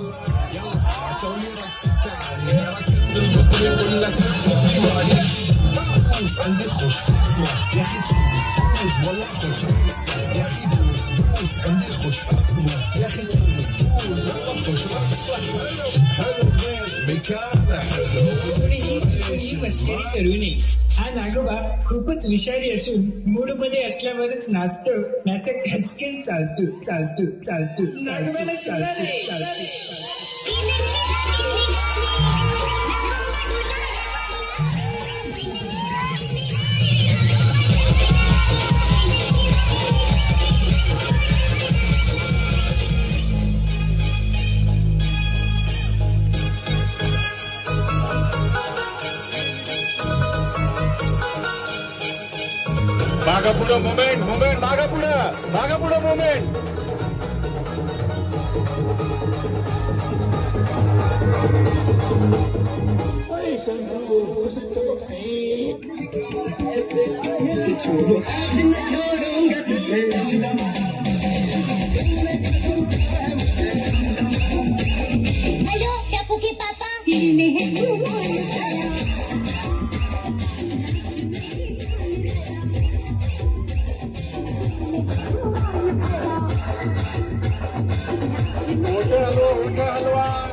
سوي رقص تاني رقصة المطرب ولا دوس عندي خوش اسمع يا اخي دوس والله خوش اسمع يا اخي دوس عندي خوش اسمع يا اخي دوس والله خوش اسمع حلو زين بكامل حلو ही मस्करी करू नये हा नागोबा खूपच विषारी असून मूडमध्ये असल्यावरच नाचतो नाचा खचकेन चालतो चालतो चालतो नागोबाला चालतो चालतो मागा पुढं मुवमेंट मुवमेंट मागा पुढं मुवमेंट हेलो टप्पू के पापा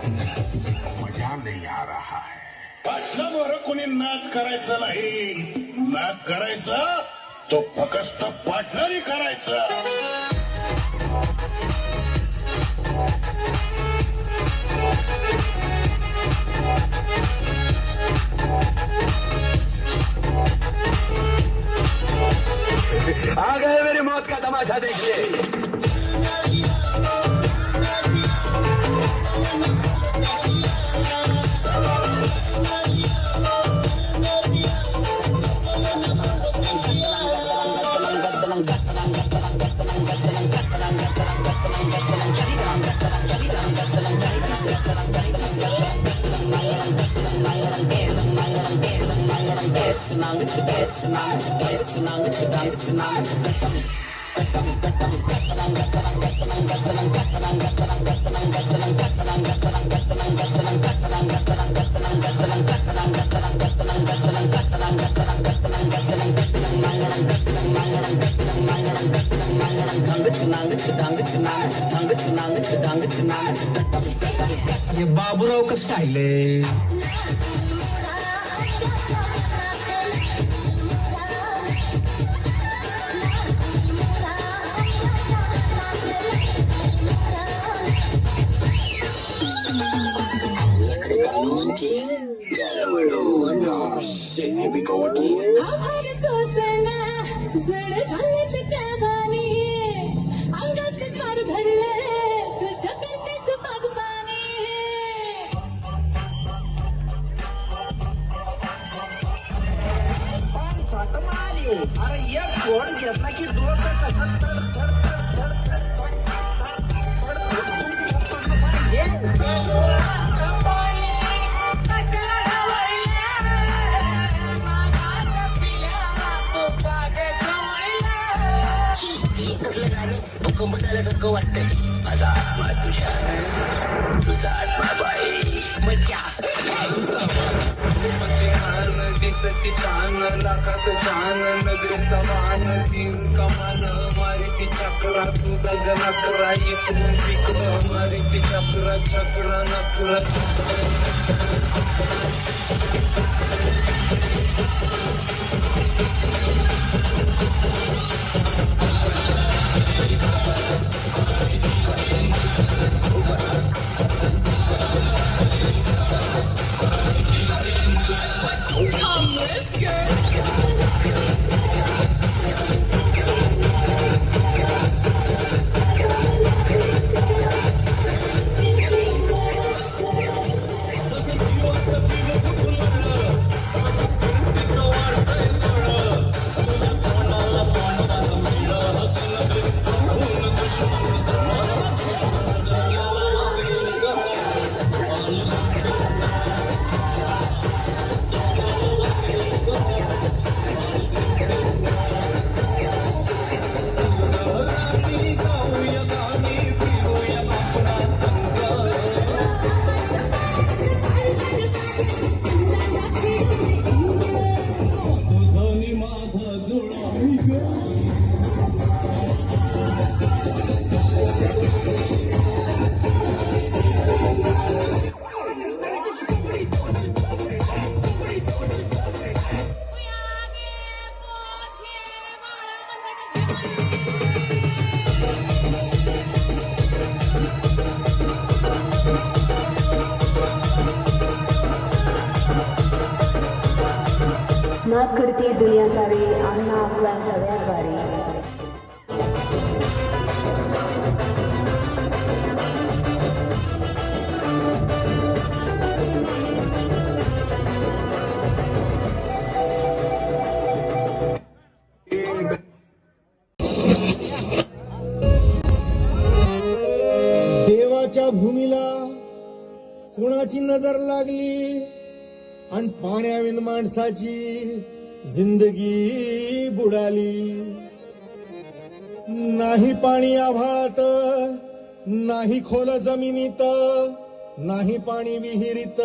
मजा नहीं आ रहा है पाटलावर कोणी नाद करायचा नाही नाद करायचा तो फकस्त पाटलारी करायचा आ गए मेरी मौत का तमाशा देखिए ये बाबूराव का स्टाइल है अरे एक गोड घेतला की डोकं कसं कसलं गाणे भूकंप झाल्यासारखं वाटतंय माझा आत्मा तुझा आत्मा बाई मज्जा दिसती छान लाखात छान नगरीचा मान तीन कमान मारी चक्रा तुझा गणकरा इकडून तिकडं मारी चक्रा चक्रा नकरा मात करती दुनिया सारी अण्णा आपल्या सगळ्यात भारी देवाच्या भूमीला कुणाची नजर लागली आणि पाण्याविन माणसाची जिंदगी बुडाली. नाही पाणी आभाळात, नाही खोल जमिनीत, नाही पाणी विहिरीत,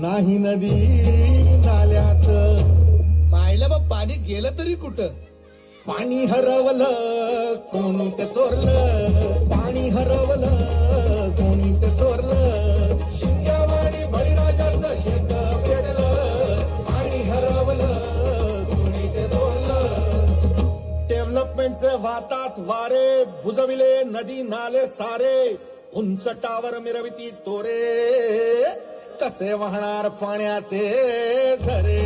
नाही नदी नाल्यात. पाहिलं बा पाणी गेलं तरी कुठं. पाणी हरवलं कोणी ते चोरलं, पाणी हरवलं कोणी ते चोरलं. शिंग्यावाडी बळीराजाचं शेत पेटलं, पाणी हरवलं कोणी ते चोरलं. डेव्हलपमेंटचे वातात वारे, बुजविले नदी नाले सारे, उंच टावर मिरविती तोरे, कसे वाहणार पाण्याचे झरे.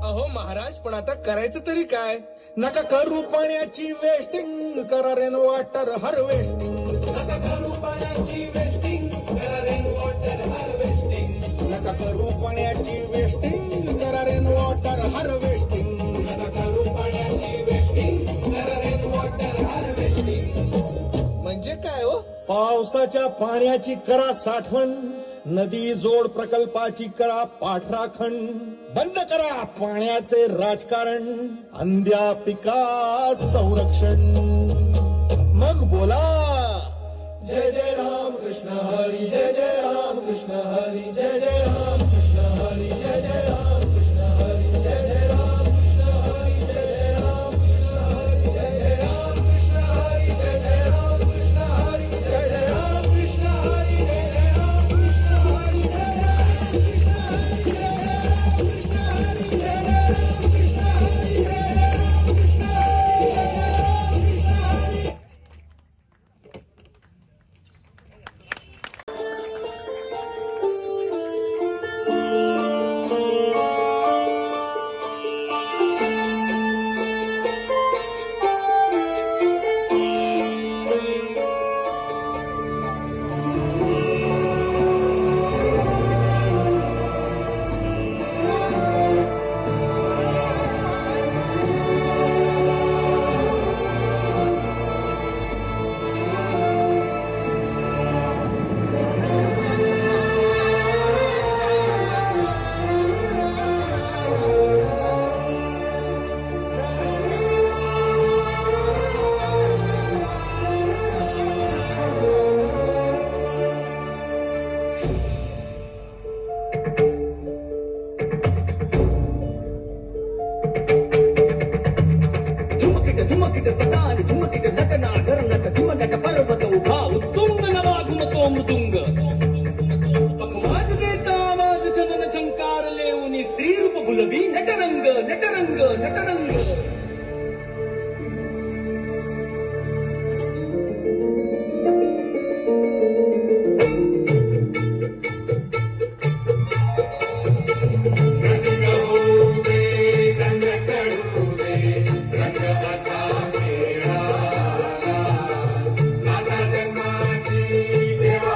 अहो महाराज, पण आता करायचं तरी काय. नका करू पाण्याची वेस्टिंग, करा रेन वॉटर हार्वेस्टिंग. नका करू पाण्याची वेस्टिंग, करा रेन वॉटर हार्वेस्टिंग. नका करू पाण्याची वेस्टिंग, करा रेन वॉटर हार्वेस्टिंग. नका करू पाण्याची वेस्टिंग, करा रेन वॉटर हार्वेस्टिंग. म्हणजे काय हो. पावसाच्या पाण्याची करा साठवण, नदी जोड प्रकल्पाची करा पाठराखण. बंद करा पाण्याचे राजकारण, अंध्या पिका संरक्षण. मग बोला जय जय राम कृष्ण हरी, जय जय राम कृष्ण हरी, जय जय राम कृष्ण हरी, जय जय राम कृष्ण हरी, जय जय राम कृष्ण हरी, जय जय राम कृष्ण हरी, जय जय राम कृष्ण हरी, जय जय राम कृष्ण हरी, जय जय राम कृष्ण हरी, जय जय राम कृष्ण हरी, जय जय धुमकिट तदानी धुमकिट नटना घरनट धुमनट पर्वत उभा उत्तुंग नवा घुमतो मृदुंग. पखवाज देसा आवाज चलन झंकार लेऊनी स्त्री रूप गुलबी नटरंग नटरंग नटरंग. देवा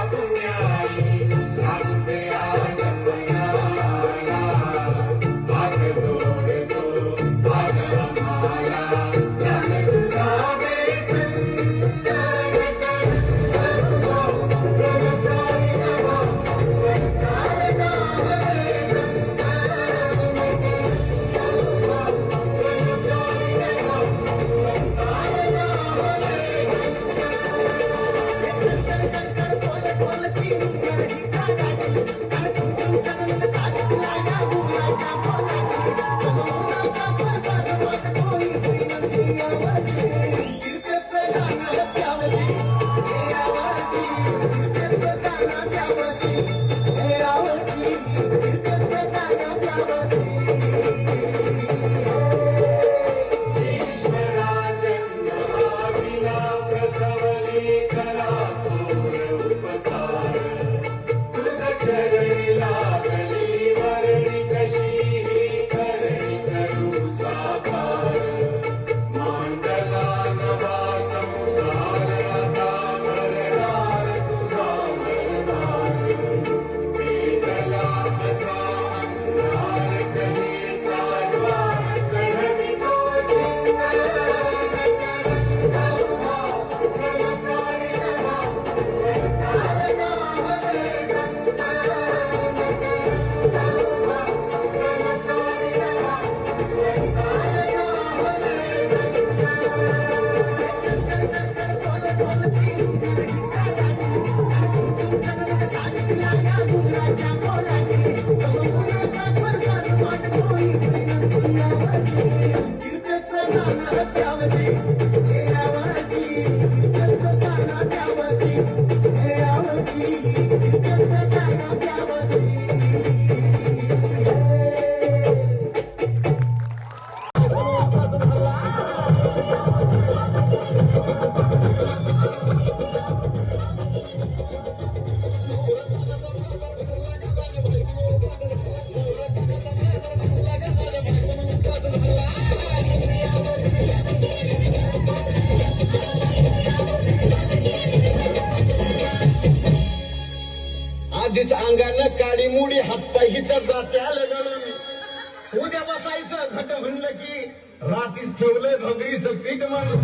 आधीच अंगानं काळी मुडी हातपाय हिचं जाते आलं गळून उद्या बसायचं घट म्हणलं की रात्रीच ठेवलंय भगरीचं पीठ म्हणून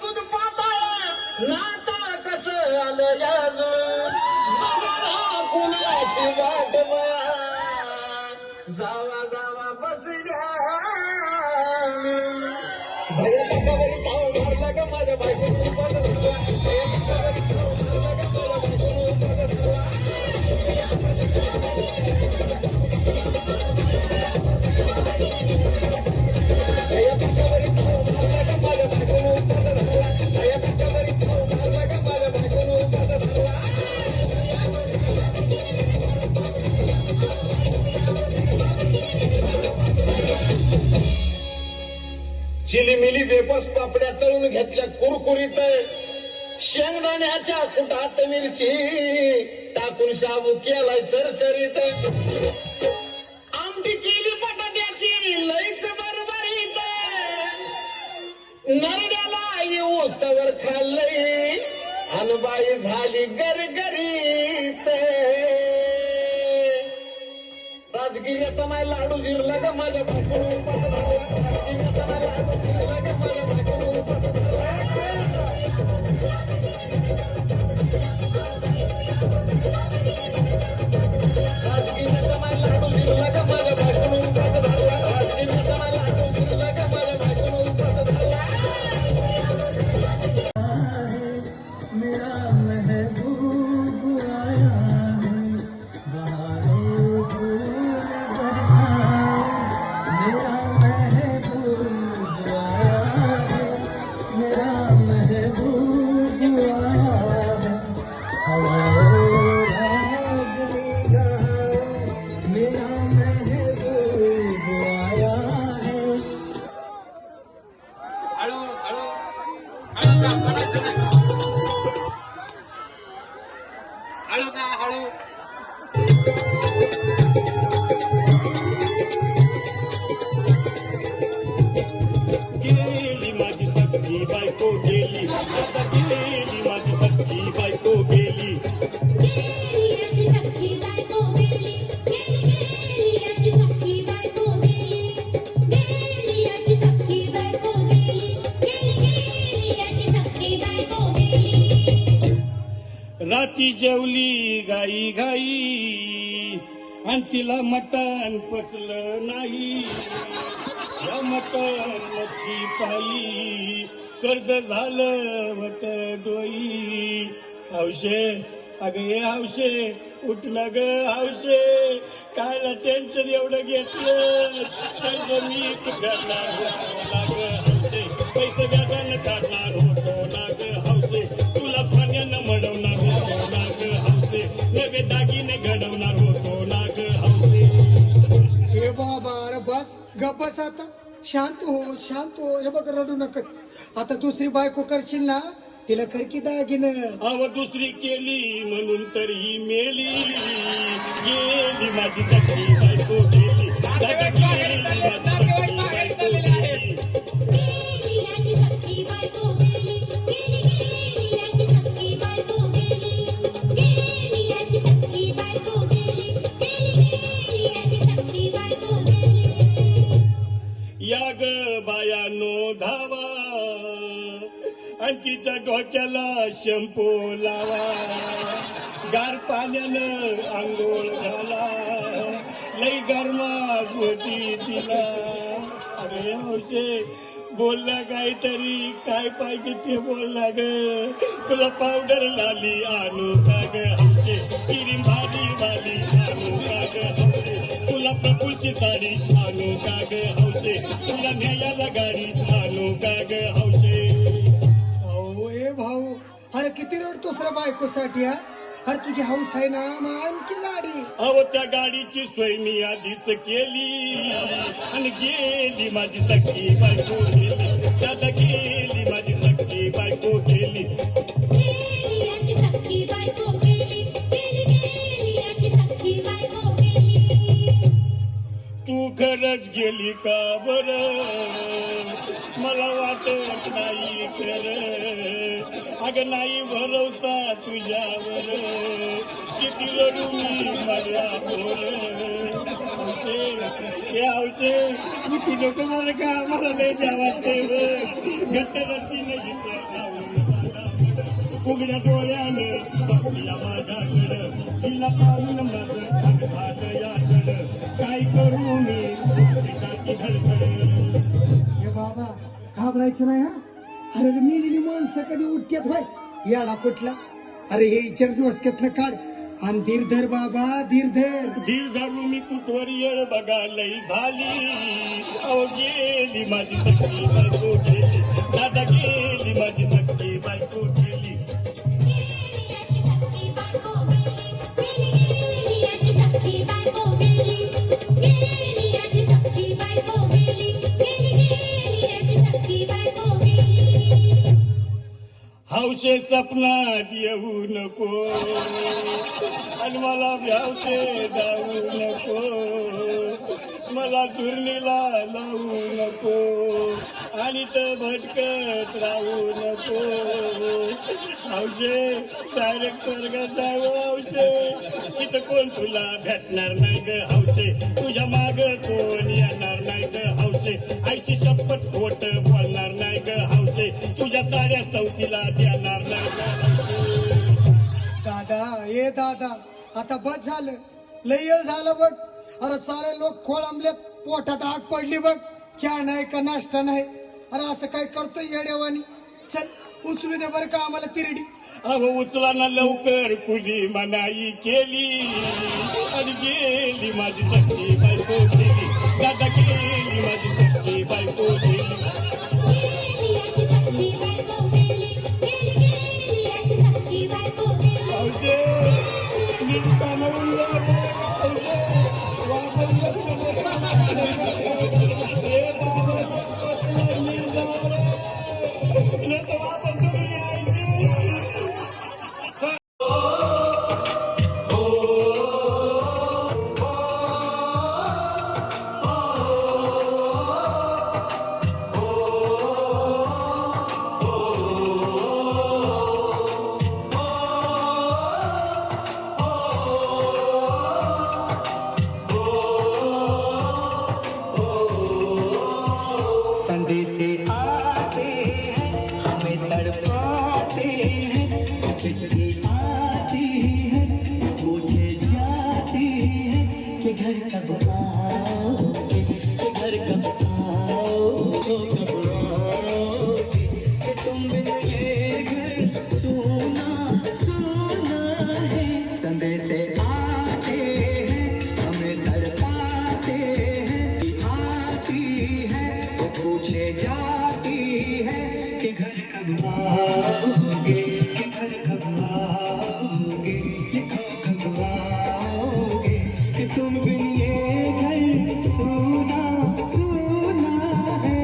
दूध पाताळ नाता कसं आलं याजून कुणाची वाट जावा जावा बसल्या भया टाकावरी ताव मारला का माझ्या बायकोने उपास धरला भया टाकावरी ताव मारला का माझ्या बायकोने उपास धरला भया टाकावरी ताव मारला का माझ्या बायकोने उपास धरला भया टाकावरी ताव मारला का माझ्या बायकोने उपास धरला चिलीमिली वेपर्स पापड्या तळून घेतल्या कुरकुरीत शेंगदाण्याच्या कुटात मिरची टाकून शाबू केलाय चरचरीत आमटी केली बटाट्याची लईच बरबरीत नरड्याला येऊस्तवर खाल्लंय अनबाई झाली गरगरीत राजगिर्याचा नाही लाडू जिरला का माझ्या बायकोने उपास धरला राजगिर्याचा नाही लाडू जिरला का माझ्या बायकोने उपास धरला राजगिर्याचा नाही लाडू जिरला का माझ्या बायकोने उपास धरला राजगिर्याचा नाही लाडू जिरला का माझ्या बायकोने उपास धरला गेली माझी सख्खी बायको गेली आता गेली माझी सख्खी बायको गेली गेली याची सख्खी बायको गेली गेली याची सख्खी बायको गेली याची सख्खी बायको गेली याची सख्खी बायको गेली राती जेवली गाई घाई आणि तिला मटण पचलं नाही या मटणाची पायी कर्ज झालं वत डोई हौशे अगं ये हौशे उठलं ग हौशे काय टेन्शन एवढं घेतलं कर्ज मीच करणार होतो ना ग हौशे पैसे व्याजानं काढणार होतो ना ग हौशे तुला फण्यानं मडवणार होतो ना ग हौशे नवे दागिने घडवणार होतो ना ग हौशे हे बाबा अरे बस गप बस आता शांत हो हे बघ रडू नकच आता दुसरी बायको करशील ना तिला करकी दागिनं अव दुसरी केली म्हणून तर ही मेली गेली माझी सख्खी बायको गेली दादा गेली माझी सख्खी बायको गेली गेली याची सख्खी बायको गेली गेली याची सख्खी बायको गेली याची सख्खी बायको गेली याची सख्खी बायको गेली या ग बायानो धावा आणि तिच्या डोक्याला शॅम्पू लावा गार पाण्यानं आंघोळ घाला लई गरमास होती तिला अरे हौशे बोलला काहीतरी काय पाहिजे ते बोलला ग तुला पावडर लाली आणू का ग हौशे क्रीम भारी वाली आणू का ग हौशे तुला प्रफुलची साडी आणू का ग हौशे तुला न्यायाला गाडी आणू का ग हौशे अहो ए भाऊ अरे किती रडतोस रे बायकोसाठी हा अरे तुझी हौस आहे ना मग आणखी गाडी अहो त्या गाडीची सोय मी आधीच केली आणि गेली माझी सख्खी बायको गेली दादा गेली माझी सख्खी बायको गेली गेली याची सख्खी बायको गेली गेली याची सख्खी बायको गेली तू खरंच गेली का बर मला वाटत नाही खर अगं नाही भरोसा तुझ्यावर किती रडू मी माझ्या बोल आवचे तू नको मला का मला लय जावाते घट्ट रस्सी नाही उघड्या डोळ्यानं बघूया माझ्याकडं तिला पाहून माझं भात याकडं काय करू मी धडधड हे बाबा घाबरायचं नाही हा. अरे मेलेली माणसं कधी उठत्यात व्हाय याला कुठला अरे हे विचार डोसक्यातनं काढ आणि धीर धर बाबा धीर धरू मी कुठवर येळ बघा लई झाली अहो गेली माझी सखी बायको गेली दादा गेली माझी सखी बायको गेली गेली याची सख्खी बायको गेली गेली याची सख्खी बायको गेली गेली याची सख्खी बायको गेली गेली याची सख्खी बायको गेली हौशे सपनात येऊ नको आणि मला भ्यावते जाऊ नको मला चुरणीला लावू नको आणि तर भटकत राहू नको हौशे डायरेक्ट स्वर्गात जावं हौशे इथं कोण तुला भेटणार नाही ग हौशे तुझ्या माग कोण येणार नाही ग हौशे आईची शपथ खोट बोलणार नाही ग हौशे तुझ्या साऱ्या सवतीला देणार नाही ग हौशे दादा ए दादा आता बस झालं लय वेळ झालं बघ अरे सारे लोक खोळंबलेत पोटात आग पडली बघ चहा नाही का नाश्ता नाही अरे असं काय करतोय येड्यावानी चल उचलू दे बरं का आम्हाला तिरडी अहो उचला ना लवकर कुणी मनाई केली आणि गेली माझी सख्खी बायको गेली दादा गेली माझी सख्खी बायको गेली गेली याची सख्खी बायको गेली गेली याची सख्खी बायको गेली हौशे नीट कामावून जा रे, हौशे वापर लग्न रे बाबा नीट जा रे. तुला तर वापर तुम्ही यायची संदेशे आते हैं हमें तड़पाते हैं चिट्ठी आती है पूछे जाती है कि घर कब आओगे कि घर कब आओगे कब आओगे कि तुम बिन ये घर सूना सूना है संदेशे आते हैं हमें तड़पाते हैं आती है वो पूछे जाती है कि घर कब आओगे कि घर कब आओगे कि कब आओगे कि तुम बिन ये घर सूना सूना है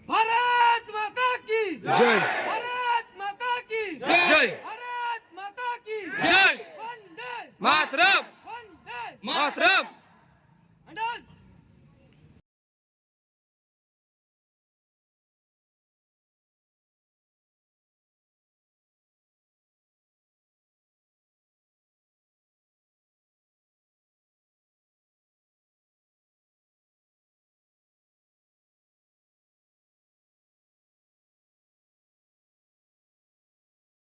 भारत माता की जय.